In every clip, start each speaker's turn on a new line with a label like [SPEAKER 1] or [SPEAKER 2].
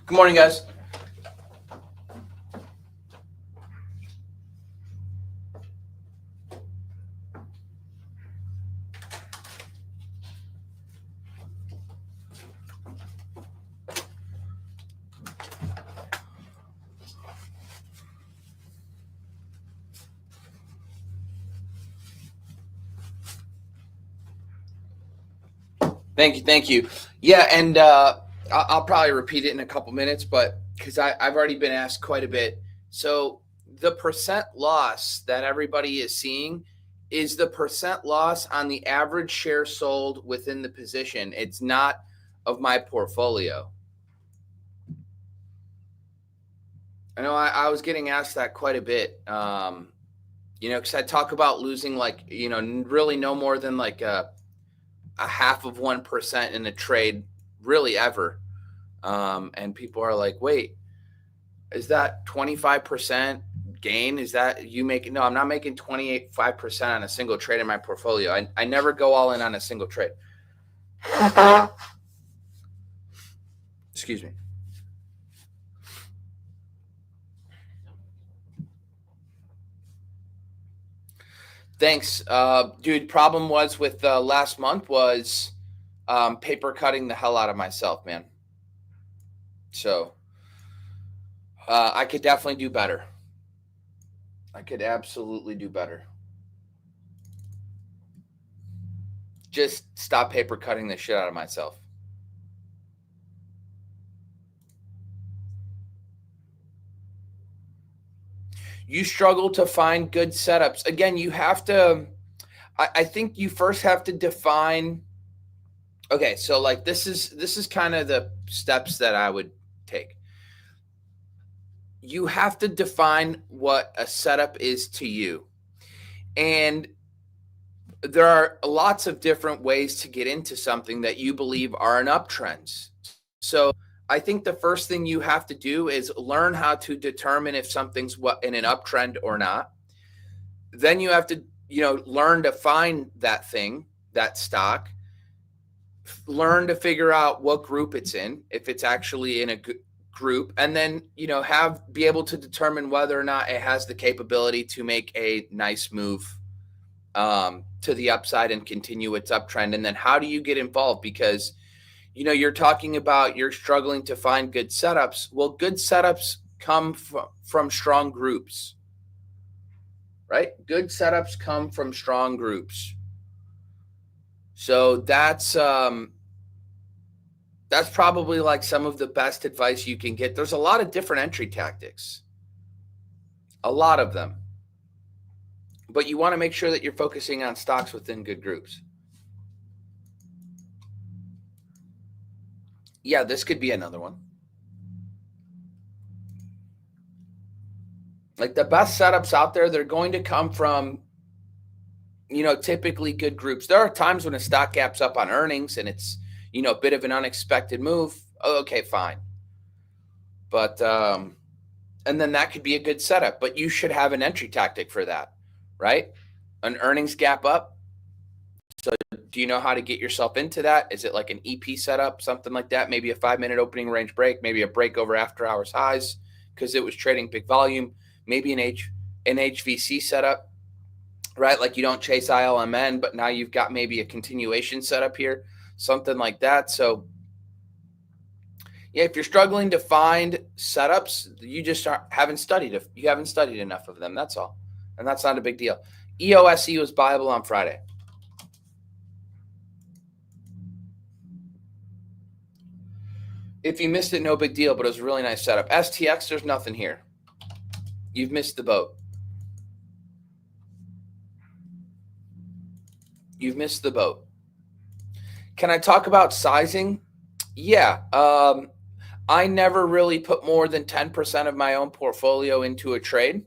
[SPEAKER 1] Good morning, guys. Thank you. Yeah, and I'll probably repeat it in a couple minutes, but because I've already been asked quite a bit. So the percent loss that everybody is seeing is the percent loss on the average share sold within the position. It's not of my portfolio. I know I was getting asked that quite a bit. Because I talk about losing really no more than like a half of 1% in a trade, really ever. And people are like, wait, is that 25% gain? Is that you making? No, I'm not making 25% on a single trade in my portfolio. I never go all in on a single trade. Excuse me. Thanks. Dude, problem was with last month was paper cutting the hell out of myself, man. So I could definitely do better. I could absolutely do better. Just stop paper cutting the shit out of myself. You struggle to find good setups. Again, you have to, I think you first have to define. Okay, so like this is kind of the steps that I would take. You have to define what a setup is to you. And there are lots of different ways to get into something that you believe are an uptrends. So I think the first thing you have to do is learn how to determine if something's in an uptrend or not. Then you have to, learn to find that thing, that stock, learn to figure out what group it's in, if it's actually in a group, and then, be able to determine whether or not it has the capability to make a nice move to the upside and continue its uptrend. And then how do you get involved? Because, you're talking about you're struggling to find good setups. Well, good setups come from strong groups, right? Good setups come from strong groups. So that's probably like some of the best advice you can get. There's a lot of different entry tactics, a lot of them. But you want to make sure that you're focusing on stocks within good groups. Yeah, this could be another one. Like the best setups out there, they're going to come from, typically good groups. There are times when a stock gaps up on earnings and it's, a bit of an unexpected move. Okay, fine. But, and then that could be a good setup, but you should have an entry tactic for that, right? An earnings gap up. So do you know how to get yourself into that? Is it like an EP setup, something like that? Maybe a 5-minute opening range break, maybe a break over after hours highs because it was trading big volume, maybe an HVC setup, right? Like you don't chase ILMN, but now you've got maybe a continuation setup here, something like that. So yeah, if you're struggling to find setups, you just haven't studied. You haven't studied enough of them. That's all. And that's not a big deal. EOSE was buyable on Friday. If you missed it, no big deal, but it was a really nice setup. STX, there's nothing here. You've missed the boat. You've missed the boat. Can I talk about sizing? Yeah. I never really put more than 10% of my own portfolio into a trade.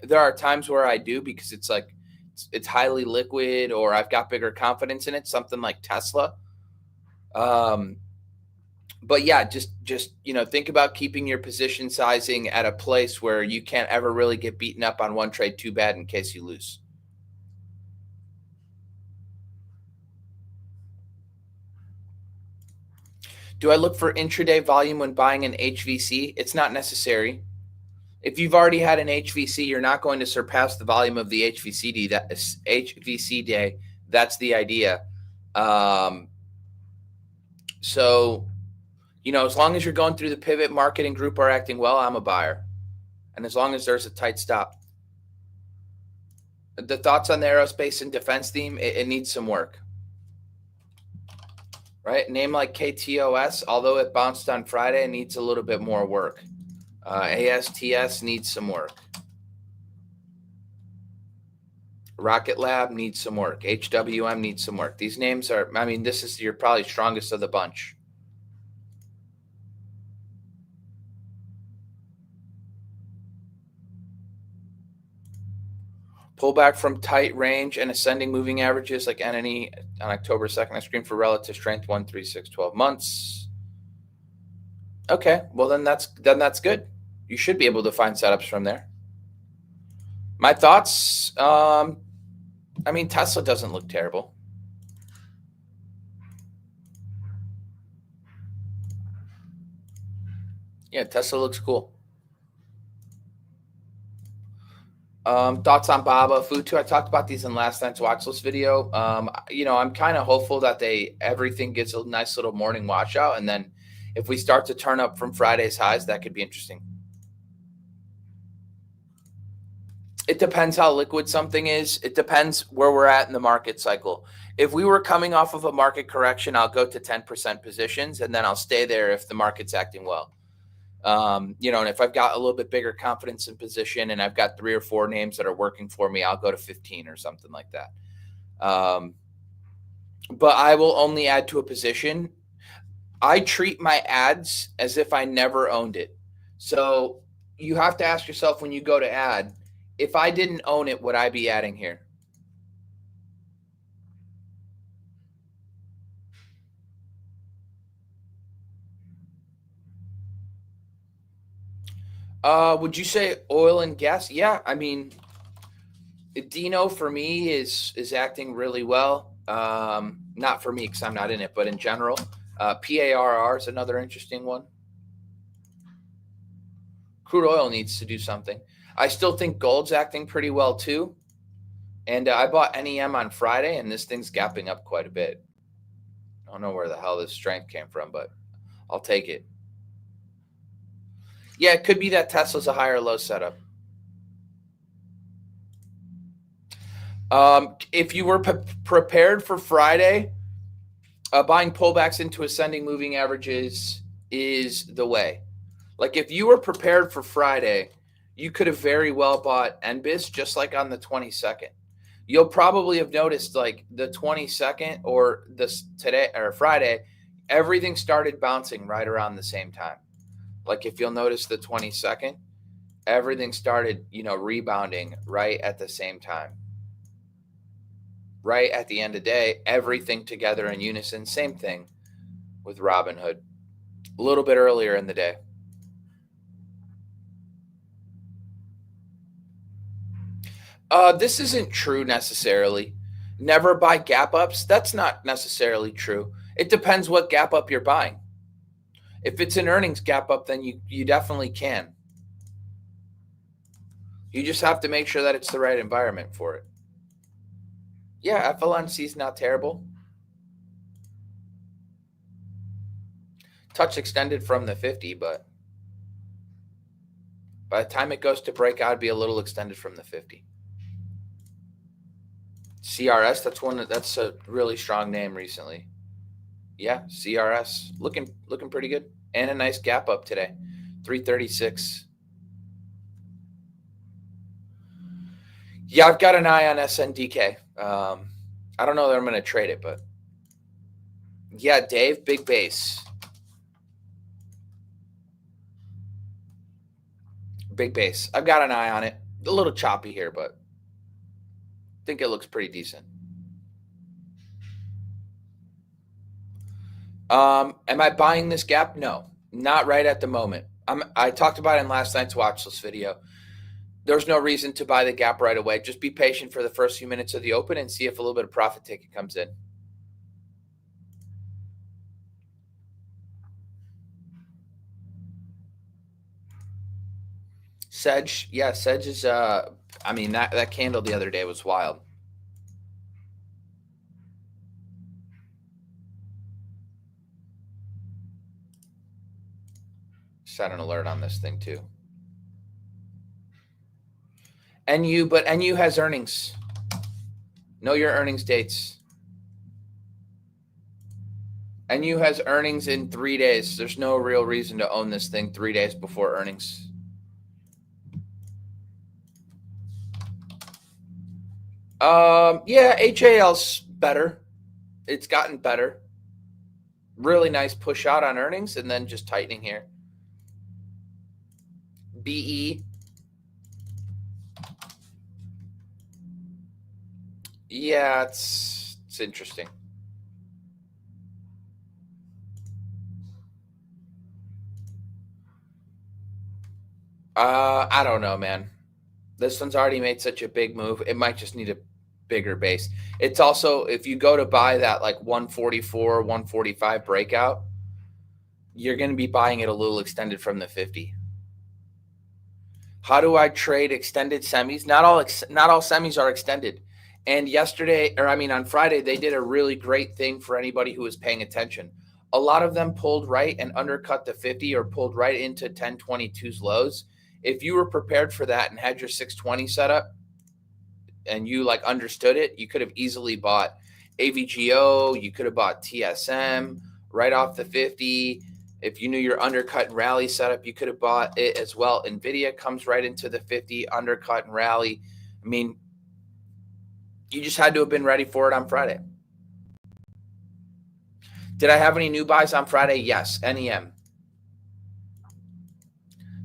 [SPEAKER 1] There are times where I do because it's like it's highly liquid or I've got bigger confidence in it, something like Tesla. But yeah, just think about keeping your position sizing at a place where you can't ever really get beaten up on one trade too bad in case you lose. Do I look for intraday volume when buying an HVC? It's not necessary. If you've already had an HVC, you're not going to surpass the volume of the HVC day. That's the idea. So, as long as you're going through the pivot, market and group are acting well, I'm a buyer. And as long as there's a tight stop. The thoughts on the aerospace and defense theme, it needs some work. Right? A name like KTOS, although it bounced on Friday, needs a little bit more work. ASTS needs some work. Rocket Lab needs some work. HWM needs some work. These names this is your probably strongest of the bunch. Pullback from tight range and ascending moving averages like NNE on October 2nd. I screen for relative strength, 1, 3, 6, 12 months. Okay, well then that's good. You should be able to find setups from there. My thoughts, Tesla doesn't look terrible. Yeah, Tesla looks cool. Thoughts on Baba, Futu. I talked about these in last night's watch list video. I'm kind of hopeful that everything gets a nice little morning washout, and then if we start to turn up from Friday's highs, that could be interesting. It depends how liquid something is. It depends where we're at in the market cycle. If we were coming off of a market correction, I'll go to 10% positions, and then I'll stay there if the market's acting well. And if I've got a little bit bigger confidence in position and I've got 3 or 4 names that are working for me, I'll go to 15 or something like that. But I will only add to a position. I treat my ads as if I never owned it. So you have to ask yourself when you go to add, if I didn't own it, would I be adding here? Would you say oil and gas? Yeah, Dino for me is acting really well. Not for me because I'm not in it, but in general. PARR is another interesting one. Crude oil needs to do something. I still think gold's acting pretty well too. And I bought NEM on Friday, and this thing's gapping up quite a bit. I don't know where the hell this strength came from, but I'll take it. Yeah, it could be that Tesla's a higher low setup. If you were prepared for Friday, buying pullbacks into ascending moving averages is the way. Like if you were prepared for Friday, you could have very well bought NBIS just like on the 22nd. You'll probably have noticed like the 22nd or today or Friday, everything started bouncing right around the same time. Like if you'll notice the 22nd, everything started, rebounding right at the same time. Right at the end of the day, everything together in unison. Same thing with Robinhood. A little bit earlier in the day. This isn't true necessarily. Never buy gap ups. That's not necessarily true. It depends what gap up you're buying. If it's an earnings gap up, then you definitely can. You just have to make sure that it's the right environment for it. Yeah, FLNC is not terrible. Touch extended from the 50, but by the time it goes to break, I'd be a little extended from the 50. CRS, that's a really strong name recently. Yeah, CRS looking pretty good, and a nice gap up today, 336. Yeah, I've got an eye on SNDK. I don't know that I'm going to trade it, but yeah, Dave, big base. Big base. I've got an eye on it. A little choppy here, but I think it looks pretty decent. Am I buying this gap? No, not right at the moment. I talked about it in last night's watch list video. There's no reason to buy the gap right away. Just be patient for the first few minutes of the open and see if a little bit of profit taking comes in. Sedge, yeah, Sedge is I mean that candle the other day was wild. Set an alert on this thing too. But NU has earnings. Know your earnings dates. NU has earnings in 3 days. There's no real reason to own this thing 3 days before earnings. Yeah, HAL's better. It's gotten better. Really nice push out on earnings and then just tightening here. BE. Yeah, it's interesting. I don't know, man. This one's already made such a big move. It might just need a bigger base. It's also, if you go to buy that like 144, 145 breakout, you're going to be buying it a little extended from the 50. How do I trade extended semis? Not all semis are extended. And on Friday, they did a really great thing for anybody who was paying attention. A lot of them pulled right and undercut the 50 or pulled right into 1022's lows. If you were prepared for that and had your 620 set up and you like understood it, you could have easily bought AVGO, you could have bought TSM right off the 50. If you knew your undercut and rally setup, you could have bought it as well. NVIDIA comes right into the 50, undercut and rally. I mean, you just had to have been ready for it on Friday. Did I have any new buys on Friday? Yes, NEM.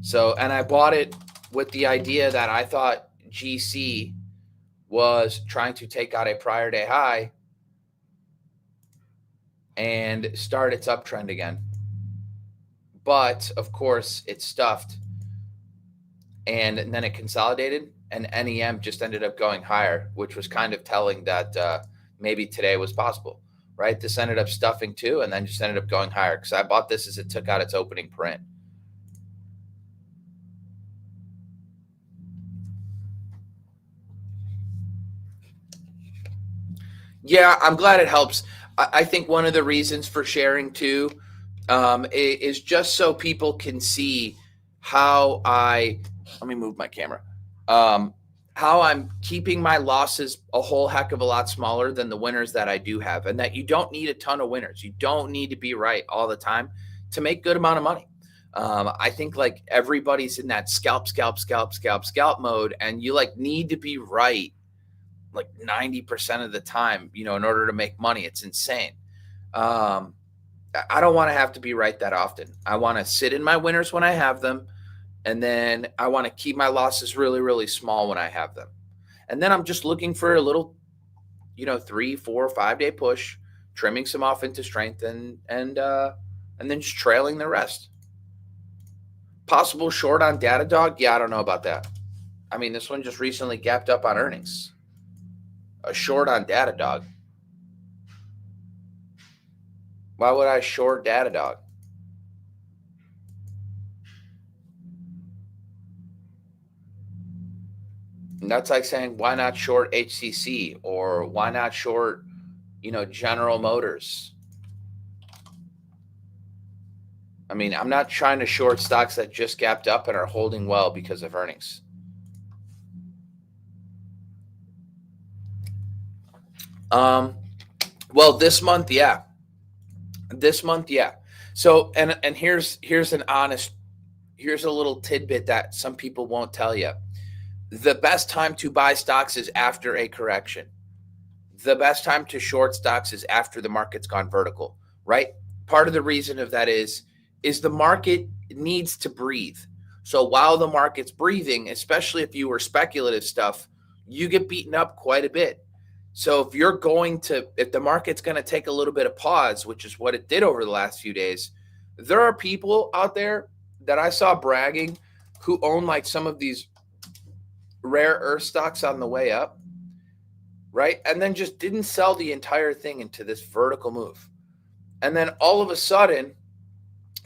[SPEAKER 1] So, and I bought it with the idea that I thought GC was trying to take out a prior day high and start its uptrend again. But of course, it stuffed and then it consolidated, and NEM just ended up going higher, which was kind of telling that maybe today was possible, right? This ended up stuffing too, and then just ended up going higher because I bought this as it took out its opening print. Yeah, I'm glad it helps. I think one of the reasons for sharing too is just so people can see how let me move my camera, how I'm keeping my losses a whole heck of a lot smaller than the winners that I do have, and that you don't need a ton of winners. You don't need to be right all the time to make good amount of money. I think like everybody's in that scalp mode, and you like need to be right like 90% of the time, in order to make money. It's insane. I don't want to have to be right that often. I want to sit in my winners when I have them. And then I want to keep my losses really, really small when I have them. And then I'm just looking for a little, 3, 4, 5 day push, trimming some off into strength and then just trailing the rest. Possible short on Datadog? Yeah, I don't know about that. I mean, this one just recently gapped up on earnings. A short on Datadog. Why would I short Datadog? And that's like saying, why not short HCC or why not short, General Motors? I mean, I'm not trying to short stocks that just gapped up and are holding well because of earnings. Well, this month, yeah. So, and here's a little tidbit that some people won't tell you. The best time to buy stocks is after a correction. The best time to short stocks is after the market's gone vertical, right? Part of the reason of that is the market needs to breathe. So while the market's breathing, especially if you were speculative stuff, you get beaten up quite a bit. So if the market's going to take a little bit of pause, which is what it did over the last few days, there are people out there that I saw bragging who own like some of these rare earth stocks on the way up, right? And then just didn't sell the entire thing into this vertical move. And then all of a sudden,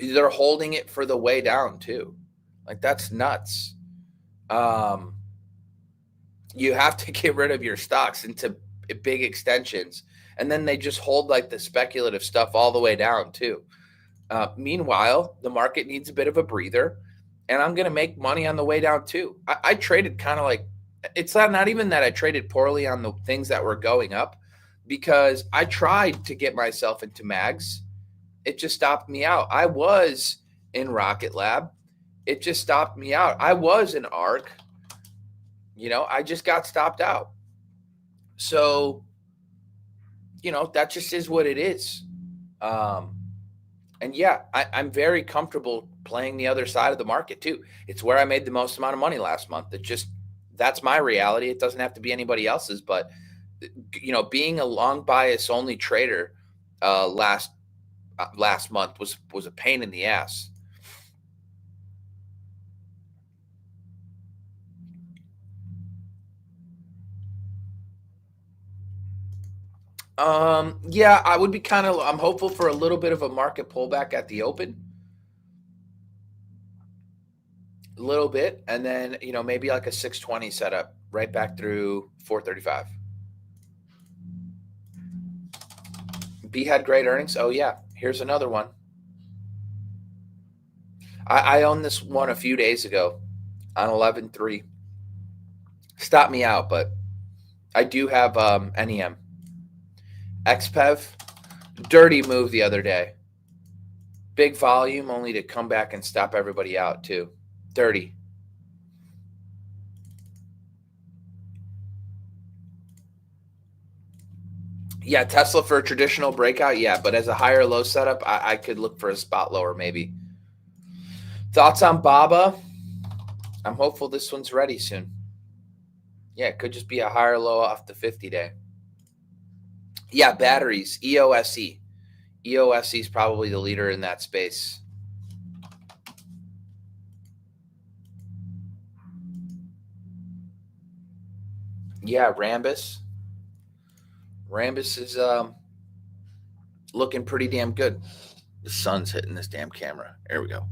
[SPEAKER 1] they're holding it for the way down too. Like that's nuts. Um, you have to get rid of your stocks into big extensions, and then they just hold like the speculative stuff all the way down too. Meanwhile, the market needs a bit of a breather, and I'm going to make money on the way down too. I traded kind of like, it's not even that I traded poorly on the things that were going up, because I tried to get myself into mags. It just stopped me out. I was in Rocket Lab. It just stopped me out. I was in ARC. I just got stopped out. So, that just is what it is. Um, and yeah, I'm very comfortable playing the other side of the market too. It's where I made the most amount of money last month. That's my reality. It doesn't have to be anybody else's, but being a long bias only trader last month was a pain in the ass. Yeah, I would be I'm hopeful for a little bit of a market pullback at the open. A little bit, and then maybe like a 620 setup right back through 435. B had great earnings. Oh yeah, here's another one. I owned this one a few days ago on 11.3. Stopped me out, but I do have NEM. XPEV, dirty move the other day. Big volume only to come back and stop everybody out too. Dirty. Yeah, Tesla for a traditional breakout, yeah, but as a higher low setup, I could look for a spot lower maybe. Thoughts on BABA? I'm hopeful this one's ready soon. Yeah, it could just be a higher low off the 50-day. Yeah, batteries, EOSE. EOSE is probably the leader in that space. Yeah, Rambus. Rambus is looking pretty damn good. The sun's hitting this damn camera. There we go.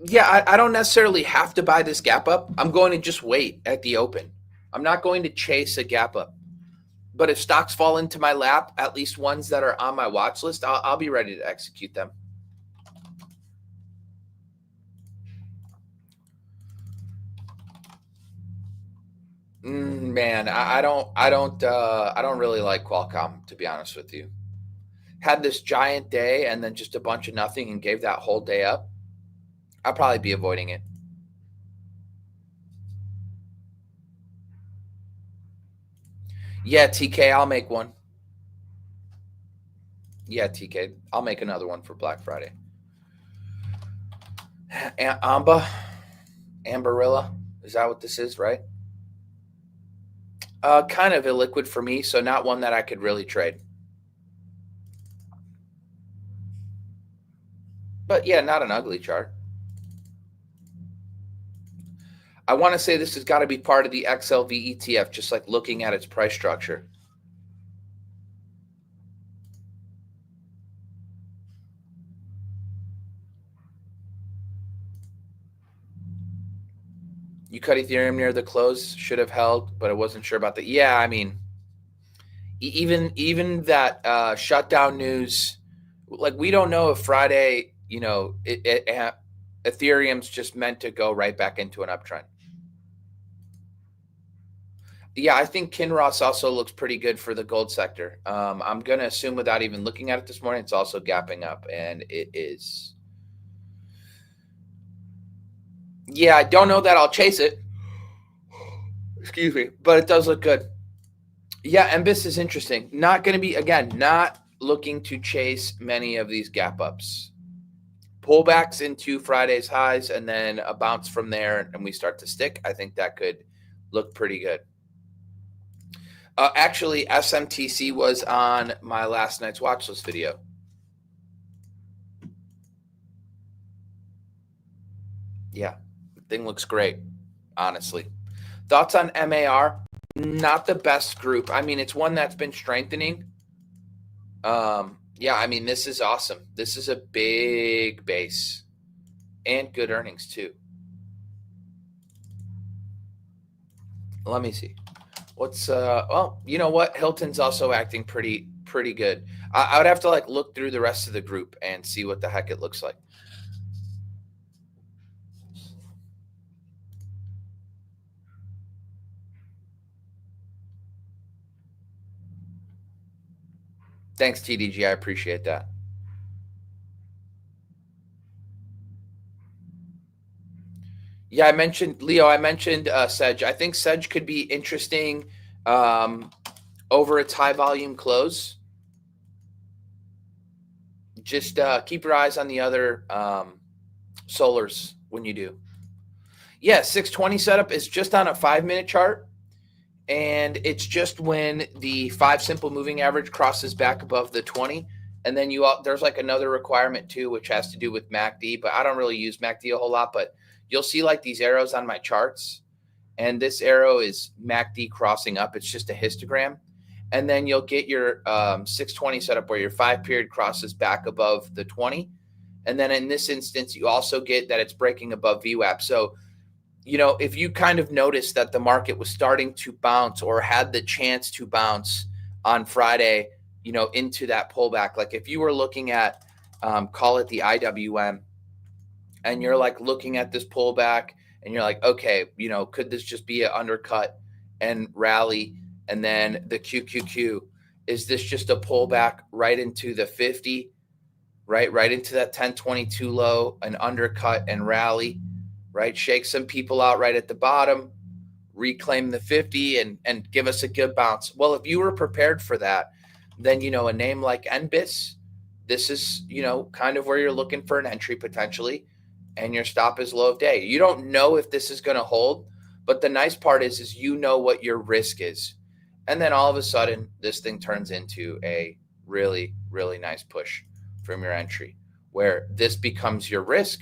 [SPEAKER 1] Yeah, I don't necessarily have to buy this gap up. I'm going to just wait at the open. I'm not going to chase a gap up. But if stocks fall into my lap, at least ones that are on my watch list, I'll be ready to execute them. Man, I don't really like Qualcomm, to be honest with you. Had this giant day and then just a bunch of nothing and gave that whole day up. I'll probably be avoiding it. Yeah, TK, I'll make one. Yeah, TK, I'll make another one for Black Friday. Amberilla, is that what this is, right? Kind of illiquid for me, so not one that I could really trade. But yeah, not an ugly chart. I want to say this has got to be part of the XLV ETF, just like looking at its price structure. You cut Ethereum near the close, should have held, but I wasn't sure about that. Yeah, I mean, even that shutdown news, like we don't know if Friday, Ethereum's just meant to go right back into an uptrend. Yeah, I think Kinross also looks pretty good for the gold sector. I'm going to assume without even looking at it this morning, it's also gapping up, and it is. Yeah, I don't know that I'll chase it. Excuse me, but it does look good. Yeah, MBIS is interesting. Not going to be, again, not looking to chase many of these gap ups. Pullbacks into Friday's highs and then a bounce from there, and we start to stick. I think that could look pretty good. Actually, SMTC was on my last night's watch list video. Yeah, the thing looks great, honestly. Thoughts on MAR? Not the best group. I mean, it's one that's been strengthening. Yeah, I mean, this is awesome. This is a big base and good earnings too. Let me see. What's well, you know what? Hilton's also acting pretty good. I would have to like look through the rest of the group and see what the heck it looks like. Thanks, TDG. I appreciate that. Yeah, I mentioned Leo. I mentioned Sedge. I think Sedge could be interesting um, over its high volume close. Just keep your eyes on the other solars when you do. Yeah, 620 setup is just on a 5 minute chart. And it's just when the five simple moving average crosses back above the 20. And then there's like another requirement too, which has to do with MACD, but I don't really use MACD a whole lot. But you'll see like these arrows on my charts, and this arrow is MACD crossing up. It's just a histogram. And then you'll get your 620 setup where your 5 period crosses back above the 20. And then in this instance, you also get that it's breaking above VWAP. So if you kind of noticed that the market was starting to bounce or had the chance to bounce on Friday, into that pullback, like if you were looking at, call it the IWM, and you're like looking at this pullback and you're like, okay, could this just be an undercut and rally? And then the QQQ, is this just a pullback right into the 50, right into that 1022 low, an undercut and rally, right? Shake some people out right at the bottom, reclaim the 50 and give us a good bounce. Well, if you were prepared for that, then a name like NBIS, this is, kind of where you're looking for an entry potentially, and your stop is low of day. You don't know if this is going to hold, but the nice part is what your risk is. And then all of a sudden this thing turns into a really, really nice push from your entry, where this becomes your risk,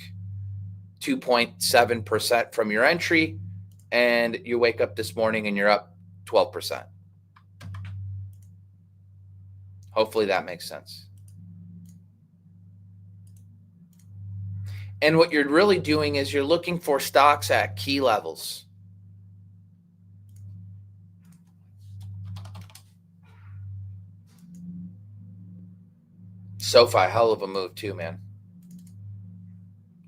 [SPEAKER 1] 2.7% from your entry, and you wake up this morning and you're up 12%. Hopefully that makes sense. And what you're really doing is you're looking for stocks at key levels. SoFi, hell of a move too, man.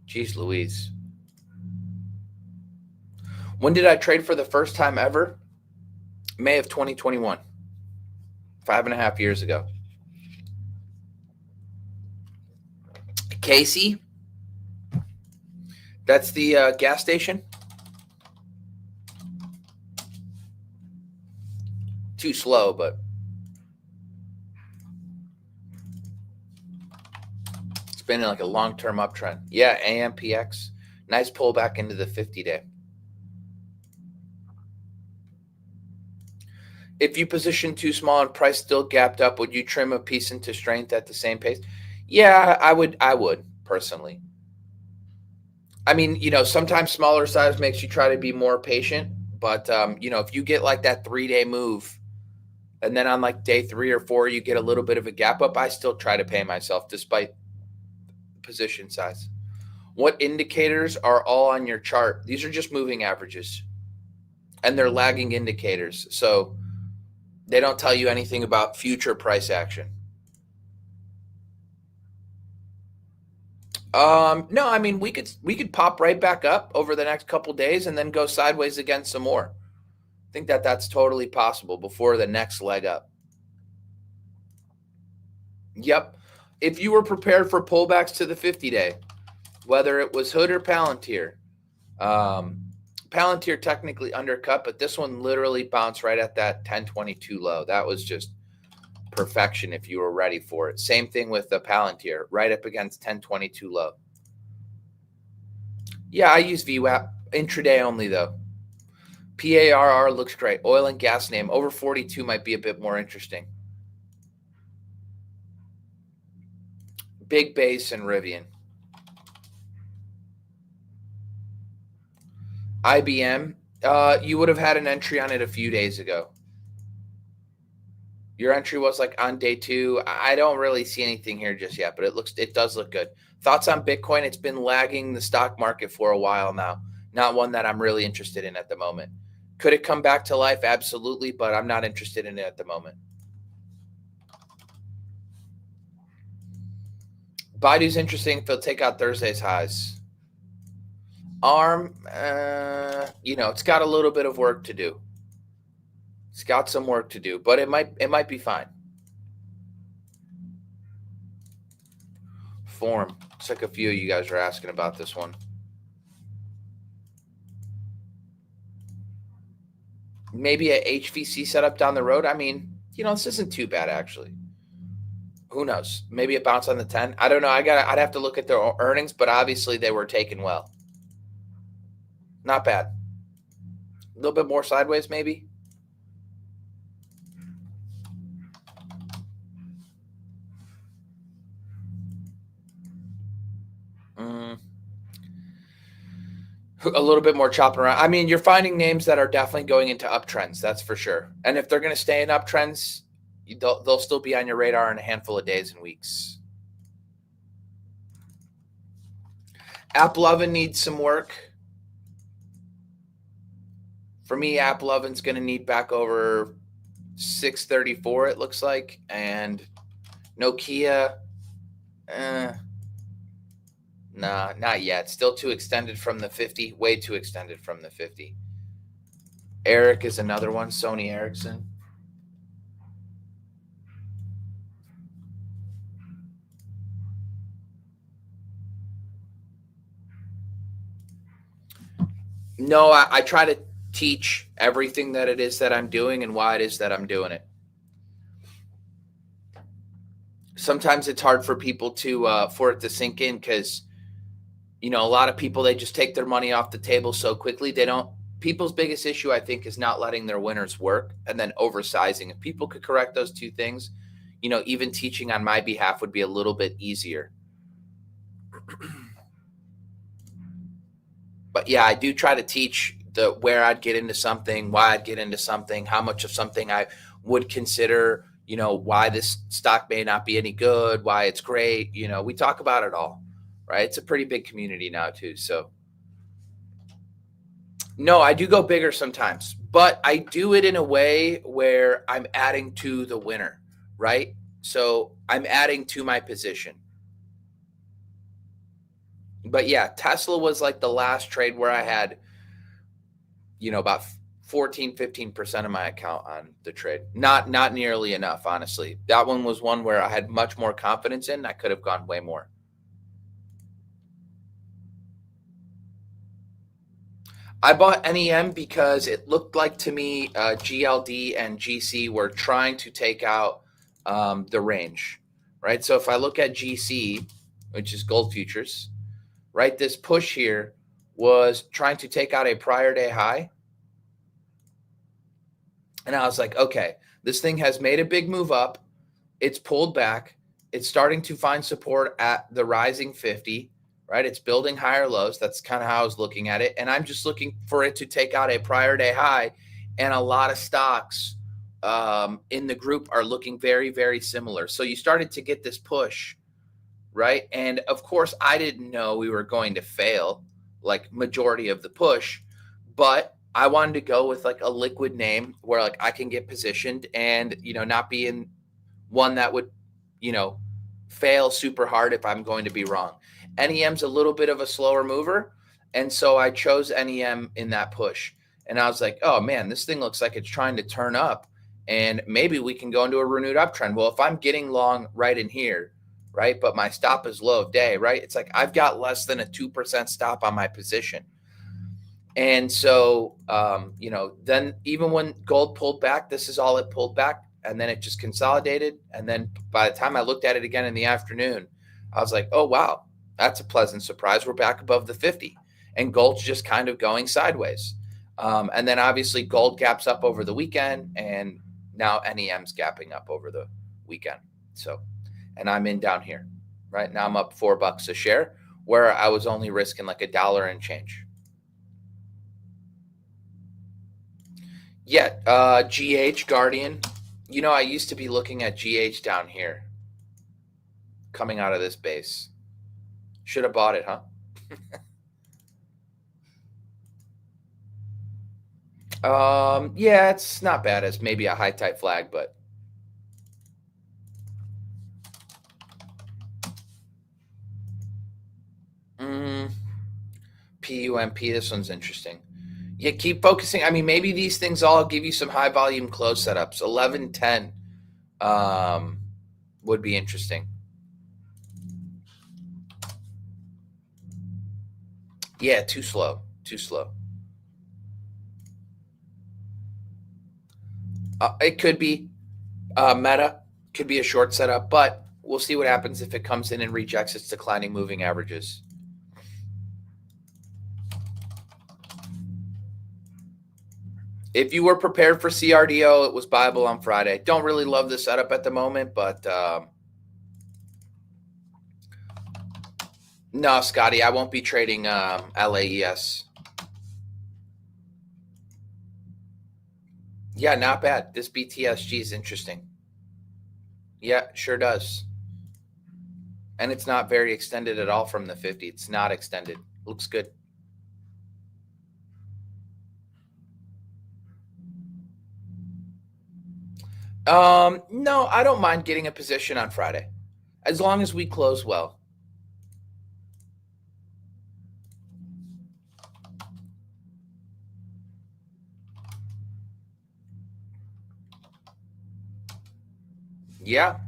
[SPEAKER 1] Jeez Louise. When did I trade for the first time ever? May of 2021. 5.5 years ago. Casey, that's the gas station. Too slow, but it's been in like a long-term uptrend. Yeah, AMPX. Nice pullback into the 50-day. If you position too small and price still gapped up, would you trim a piece into strength at the same pace? Yeah, I would personally. I mean, sometimes smaller size makes you try to be more patient, but if you get like that 3-day move and then on like day 3 or 4 you get a little bit of a gap up, I still try to pay myself despite position size. What indicators are all on your chart? These are just moving averages, and they're lagging indicators. So they don't tell you anything about future price action. No, I mean we could pop right back up over the next couple days and then go sideways again some more. I think that that's totally possible before the next leg up. Yep. If you were prepared for pullbacks to the 50-day, whether it was Hood or Palantir, Palantir technically undercut, but this one literally bounced right at that 1022 low. That was just perfection if you were ready for it. Same thing with the Palantir, right up against 1022 low. Yeah, I use VWAP intraday only though. PARR looks great. Oil and gas name over 42 might be a bit more interesting. Big Base and Rivian. IBM, you would have had an entry on it a few days ago. Your entry was like on day 2. I don't really see anything here just yet, but it does look good. Thoughts on Bitcoin? It's been lagging the stock market for a while now. Not one that I'm really interested in at the moment. Could it come back to life? Absolutely, but I'm not interested in it at the moment. Baidu's interesting if they'll take out Thursday's highs. ARM, it's got a little bit of work to do. It's got some work to do, but it might be fine. Form. Looks like a few of you guys are asking about this one. Maybe a HVC setup down the road. I mean, this isn't too bad actually. Who knows? Maybe a bounce on the 10. I don't know. I'd have to look at their earnings, but obviously they were taken well. Not bad. A little bit more sideways, maybe. A little bit more chopping around. I mean, you're finding names that are definitely going into uptrends. That's for sure. And if they're going to stay in uptrends, they'll still be on your radar in a handful of days and weeks. AppLovin needs some work. For me, AppLovin's going to need back over 634, it looks like. And Nokia, nah, not yet. Still too extended from the 50. Way too extended from the 50. Eric is another one. Sony Ericsson. No, I try to teach everything that it is that I'm doing and why it is that I'm doing it. Sometimes it's hard for people for it to sink in because, a lot of people, they just take their money off the table so quickly. People's biggest issue, I think, is not letting their winners work and then oversizing. If people could correct those two things, even teaching on my behalf would be a little bit easier. But yeah, I do try to teach where I'd get into something, why I'd get into something, how much of something I would consider, why this stock may not be any good, why it's great. We talk about it all, right? It's a pretty big community now too. So no, I do go bigger sometimes, but I do it in a way where I'm adding to the winner, right? So I'm adding to my position. But yeah, Tesla was like the last trade where I had, about 14, 15% of my account on the trade. Not nearly enough, honestly. That one was one where I had much more confidence in. I could have gone way more. I bought NEM because it looked like to me GLD and GC were trying to take out the range, right? So if I look at GC, which is gold futures, right, this push here was trying to take out a prior day high. And I was like, okay, this thing has made a big move up. It's pulled back. It's starting to find support at the rising 50, right? It's building higher lows. That's kind of how I was looking at it. And I'm just looking for it to take out a prior day high. And a lot of stocks in the group are looking very, very similar. So you started to get this push, right? And of course, I didn't know we were going to fail like majority of the push, but I wanted to go with like a liquid name where like I can get positioned and, not be in one that would, fail super hard if I'm going to be wrong. NEM's a little bit of a slower mover. And so I chose NEM in that push. And I was like, oh man, this thing looks like it's trying to turn up and maybe we can go into a renewed uptrend. Well, if I'm getting long right in here, right, but my stop is low of day, right? It's like I've got less than a 2% stop on my position. And so, then even when gold pulled back, this is all it pulled back. And then it just consolidated. And then by the time I looked at it again in the afternoon, I was like, oh, wow, that's a pleasant surprise. We're back above the 50 and gold's just kind of going sideways. And then obviously gold gaps up over the weekend and now NEM's gapping up over the weekend. So, and I'm in down here, right now I'm up $4 a share where I was only risking like $1 and change. Yeah, GH Guardian. I used to be looking at GH down here coming out of this base. Should have bought it, huh? Yeah, it's not bad as maybe a high type flag, but PUMP, this one's interesting. Yeah, keep focusing. I mean, maybe these things all give you some high volume close setups. 11-10 would be interesting. Yeah, too slow. Too slow. It could be meta, could be a short setup, but we'll see what happens if it comes in and rejects its declining moving averages. If you were prepared for CRDO, it was buyable on Friday. Don't really love the setup at the moment, but no, Scotty, I won't be trading LAES. Yeah, not bad. This BTSG is interesting. Yeah, sure does. And it's not very extended at all from the 50. It's not extended. Looks good. No, I don't mind getting a position on Friday, as long as we close well. Yeah.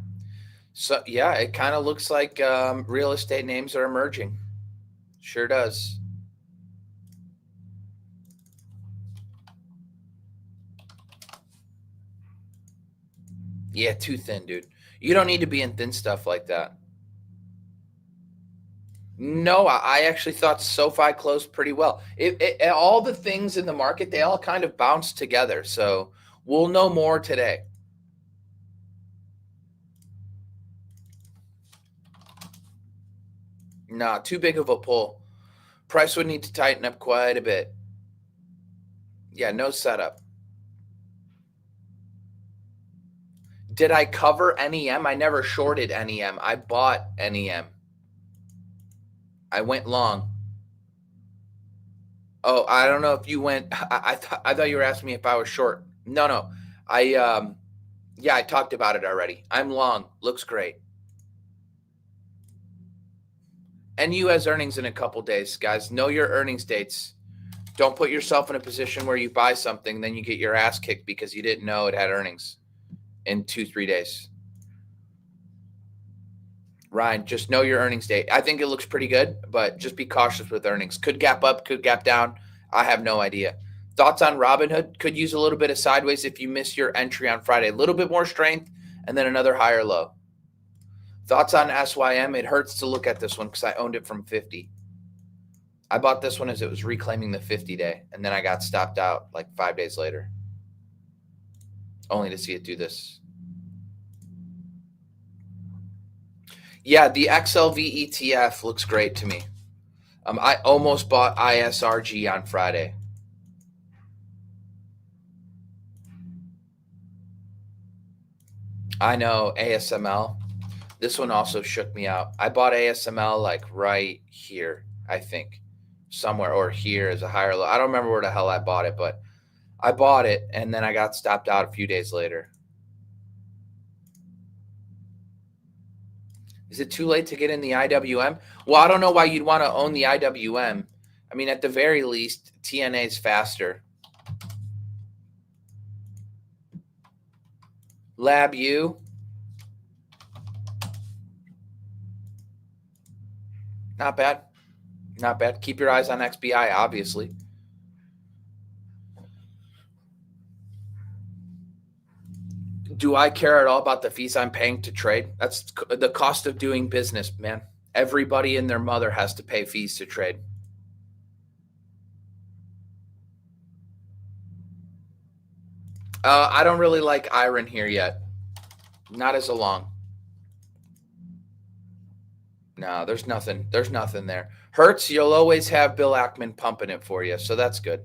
[SPEAKER 1] So yeah, it kind of looks like real estate names are emerging. Sure does. Yeah, too thin, dude. You don't need to be in thin stuff like that. No, I actually thought SoFi closed pretty well. All the things in the market, they all kind of bounced together. So we'll know more today. Nah, too big of a pull. Price would need to tighten up quite a bit. Yeah, no setup. Did I cover NEM? I never shorted NEM. I bought NEM. I went long. Oh, I don't know if you went. I thought you were asking me if I was short. No. Yeah, I talked about it already. I'm long. Looks great. NU has earnings in a couple days, guys. Know your earnings dates. Don't put yourself in a position where you buy something, then you get your ass kicked because you didn't know it had earnings in 2-3 days. Ryan, just know your earnings date. I think it looks pretty good, but just be cautious with earnings. Could gap up, could gap down. I have no idea. Thoughts on Robinhood? Could use a little bit of sideways if you miss your entry on Friday. A little bit more strength and then another higher low. Thoughts on SYM? It hurts to look at this one because I owned it from 50. I bought this one as it was reclaiming the 50-day, and then I got stopped out like 5 days later, only to see it do this. Yeah, the XLV ETF looks great to me. I almost bought ISRG on Friday. I know ASML. This one also shook me out. I bought ASML like right here, I think, somewhere, or here is a higher low. I don't remember where the hell I bought it, but I bought it and then I got stopped out a few days later. Is it too late to get in the IWM? Well, I don't know why you'd want to own the IWM. I mean, at the very least, TNA is faster. LabU. Not bad. Not bad. Keep your eyes on XBI, obviously. Do I care at all about the fees I'm paying to trade? That's the cost of doing business, man. Everybody and their mother has to pay fees to trade. I don't really like iron here yet. Not as a long. No, there's nothing. There's nothing there. Hertz, you'll always have Bill Ackman pumping it for you, so that's good.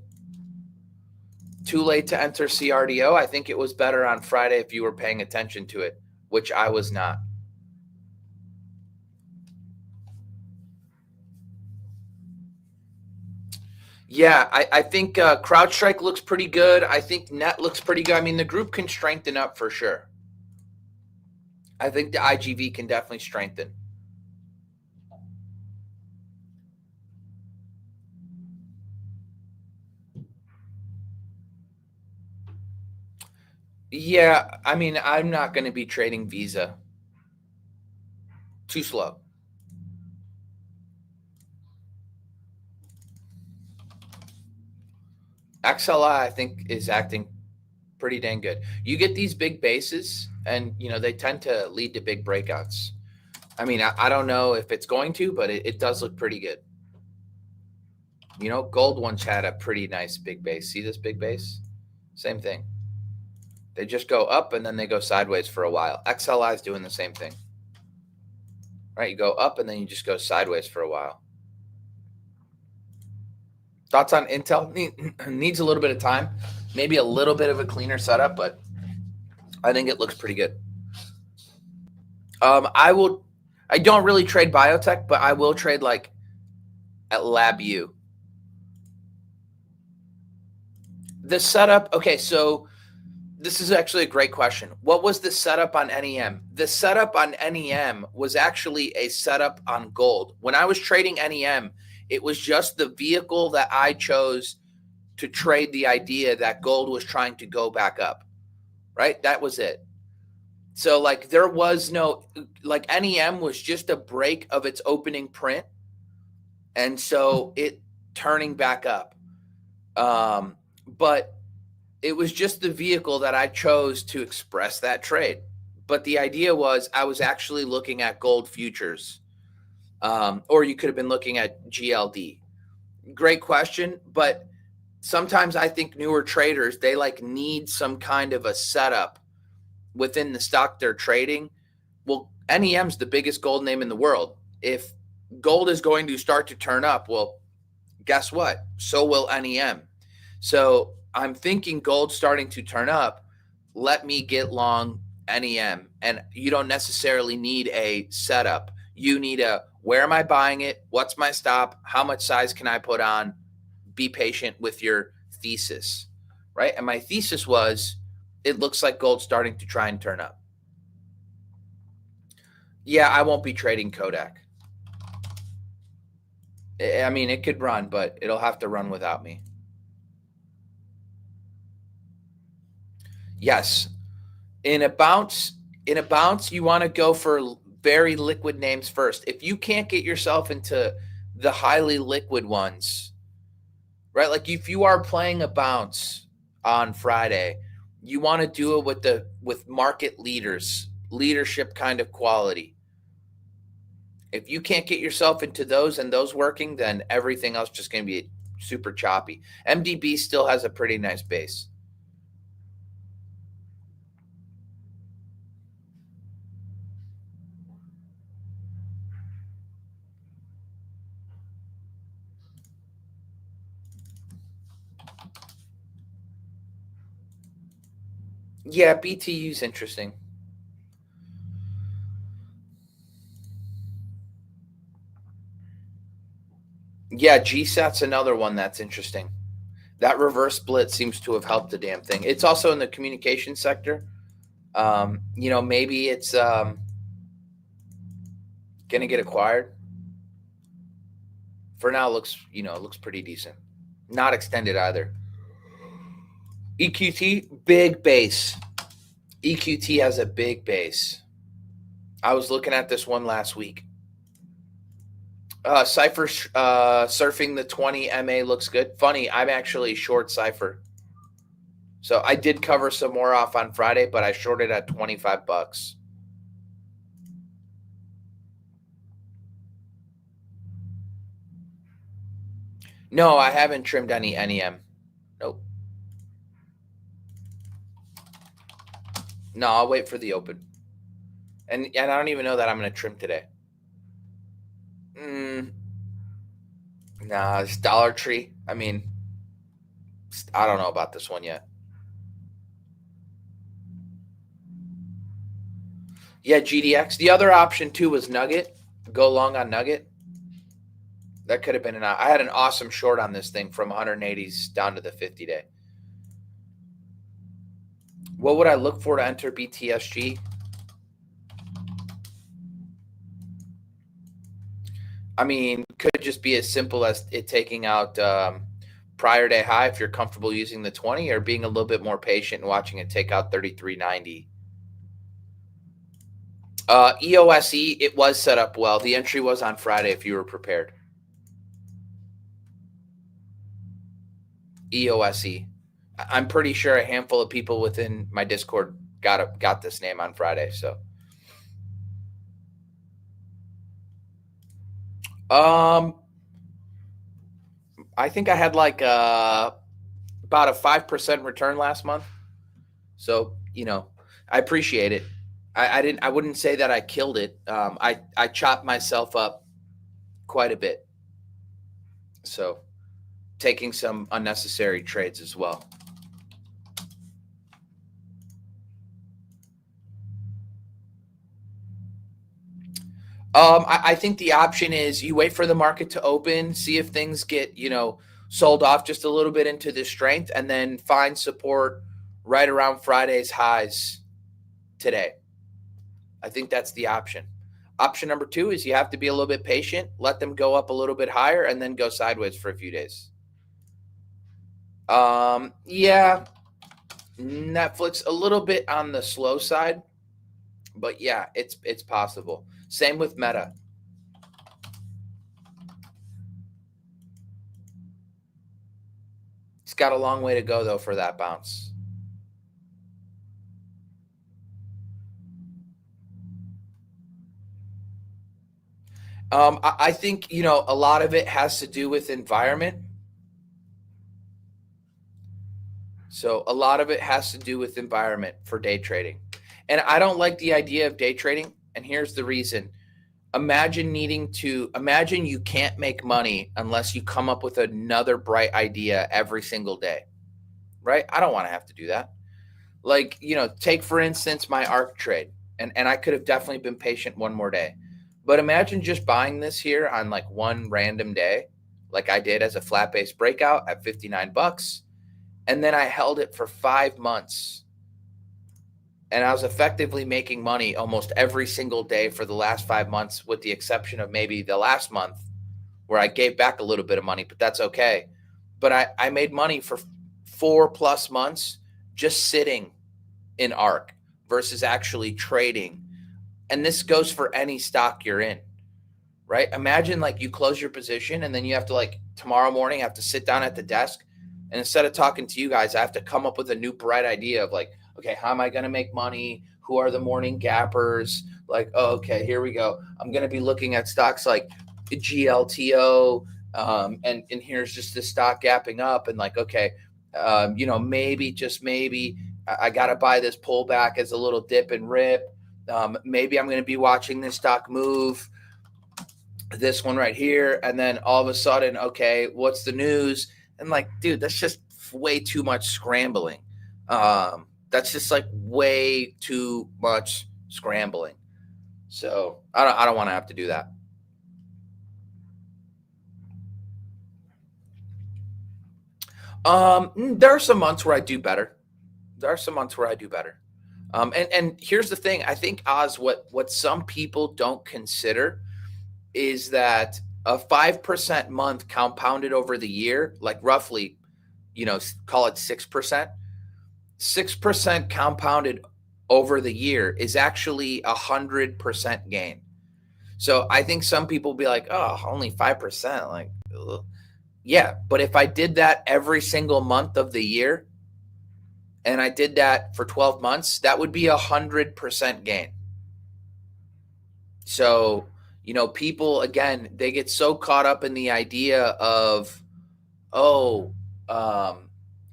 [SPEAKER 1] Too late to enter CRDO. I think it was better on Friday if you were paying attention to it, which I was not. Yeah, I think CrowdStrike looks pretty good. I think Net looks pretty good. I mean, the group can strengthen up for sure. I think the IGV can definitely strengthen. Yeah, I mean, I'm not going to be trading Visa. Too slow. XLI, I think, is acting pretty dang good. You get these big bases, and they tend to lead to big breakouts. I mean, I don't know if it's going to, but it does look pretty good. Gold once had a pretty nice big base. See this big base? Same thing. They just go up and then they go sideways for a while. XLI is doing the same thing. Right? You go up and then you just go sideways for a while. Thoughts on Intel? Needs a little bit of time. Maybe a little bit of a cleaner setup, but I think it looks pretty good. I don't really trade biotech, but I will trade like at LabU. The setup, okay, so this is actually a great question. What was the setup on NEM? The setup on NEM was actually a setup on gold. When I was trading NEM, it was just the vehicle that I chose to trade the idea that gold was trying to go back up, right? That was it. So like there was no, like NEM was just a break of its opening print. And so it turning back up. But it was just the vehicle that I chose to express that trade. But the idea was I was actually looking at gold futures, or you could have been looking at GLD. Great question, but sometimes I think newer traders, they like need some kind of a setup within the stock they're trading. Well, NEM's the biggest gold name in the world. If gold is going to start to turn up, well, guess what? So will NEM. So I'm thinking gold starting to turn up. Let me get long NEM. And you don't necessarily need a setup. You need a where am I buying it? What's my stop? How much size can I put on? Be patient with your thesis, right? And my thesis was it looks like gold's starting to try and turn up. Yeah, I won't be trading Kodak. I mean, it could run, but it'll have to run without me. Yes. In a bounce, you want to go for very liquid names first. If you can't get yourself into the highly liquid ones, right? Like if you are playing a bounce on Friday, you want to do it with market leaders, leadership kind of quality. If you can't get yourself into those and those working, then everything else just going to be super choppy. MDB still has a pretty nice base. Yeah, BTU is interesting. Yeah, GSAT's another one that's interesting. That reverse split seems to have helped the damn thing. It's also in the communication sector. Maybe it's going to get acquired. For now, it looks pretty decent. Not extended either. EQT, big base. EQT has a big base. I was looking at this one last week. Cypher surfing the 20 MA looks good. Funny, I'm actually short Cypher. So I did cover some more off on Friday, but I shorted at $25. No, I haven't trimmed any NEM. Nope. No, I'll wait for the open. And I don't even know that I'm going to trim today. Nah, it's Dollar Tree. I mean, I don't know about this one yet. Yeah, GDX. The other option too was Nugget. Go long on Nugget. That could have been I had an awesome short on this thing from 180s down to the 50-day. What would I look for to enter BTSG? I mean, could just be as simple as it taking out prior day high if you're comfortable using the 20, or being a little bit more patient and watching it take out 33.90. EOSE, it was set up well. The entry was on Friday if you were prepared. EOSE. I'm pretty sure a handful of people within my Discord got this name on Friday. So, I think I had like about a 5% return last month. So, I appreciate it. I wouldn't say that I killed it. I chopped myself up quite a bit. So, taking some unnecessary trades as well. I think the option is you wait for the market to open, see if things get, sold off just a little bit into the strength, and then find support right around Friday's highs today. I think that's the option. Option number 2 is you have to be a little bit patient, let them go up a little bit higher, and then go sideways for a few days. Yeah, Netflix a little bit on the slow side, but yeah, it's possible. Same with Meta. It's got a long way to go though for that bounce. I think a lot of it has to do with environment. So a lot of it has to do with environment for day trading. And I don't like the idea of day trading. And here's the reason. Imagine you can't make money unless you come up with another bright idea every single day, right? I don't want to have to do that. Like, take for instance my ARC trade. And I could have definitely been patient one more day. But imagine just buying this here on like one random day, like I did as a flat base breakout at $59. And then I held it for 5 months. And I was effectively making money almost every single day for the last 5 months, with the exception of maybe the last month where I gave back a little bit of money, but that's okay. But I made money for 4+ months just sitting in ARC versus actually trading. And this goes for any stock you're in, right? Imagine like you close your position and then you have to, like, tomorrow morning, have to sit down at the desk. And instead of talking to you guys, I have to come up with a new bright idea of like, okay, how am I going to make money? Who are the morning gappers? Like, oh, okay, here we go. I'm going to be looking at stocks like GLTO, and here's just the stock gapping up, and like, okay, maybe, just maybe, I got to buy this pullback as a little dip and rip. Maybe I'm going to be watching this stock move, this one right here, and then all of a sudden, okay, what's the news? And like, dude, that's just way too much scrambling. That's just like way too much scrambling. So I don't want to have to do that. There are some months where I do better. And here's the thing. I think, Oz, what some people don't consider is that a 5% month compounded over the year, like roughly, call it 6%. 6% compounded over the year is actually 100% gain. So I think some people be like, oh, only 5%. Like, ugh. Yeah, but if I did that every single month of the year, and I did that for 12 months, that would be 100% gain. So, people, again, they get so caught up in the idea of,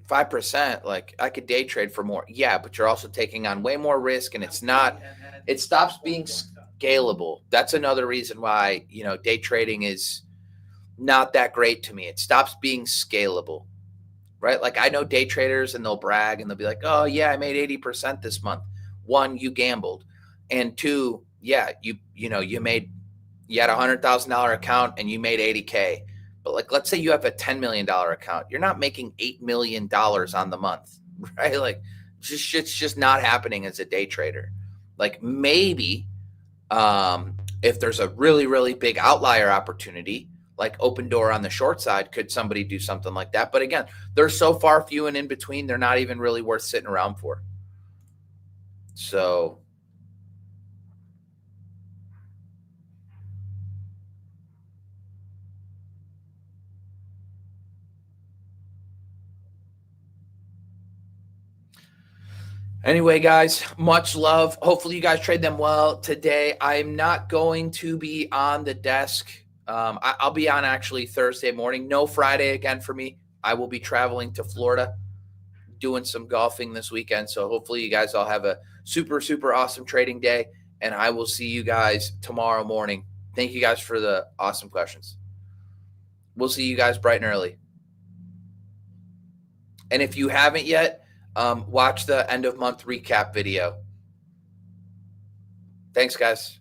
[SPEAKER 1] 5%, like I could day trade for more. Yeah, but you're also taking on way more risk, and it stops being scalable. That's another reason why, day trading is not that great to me. It stops being scalable. right? Like I know day traders and they'll brag and they'll be like, oh yeah, I made 80% this month. One, you gambled. And two, yeah, you had $100,000 account and you made 80K. But like, let's say you have a $10 million account. You're not making $8 million on the month, right? Like it's just not happening as a day trader. Like maybe if there's a really, really big outlier opportunity, like open door on the short side, could somebody do something like that? But again, they're so far few and in between, they're not even really worth sitting around for. So anyway, guys, much love. Hopefully you guys trade them well today. I'm not going to be on the desk. I'll be on actually Thursday morning. No Friday again for me. I will be traveling to Florida, doing some golfing this weekend. So hopefully you guys all have a super, super awesome trading day. And I will see you guys tomorrow morning. Thank you guys for the awesome questions. We'll see you guys bright and early. And if you haven't yet, watch the end of month recap video. Thanks, guys.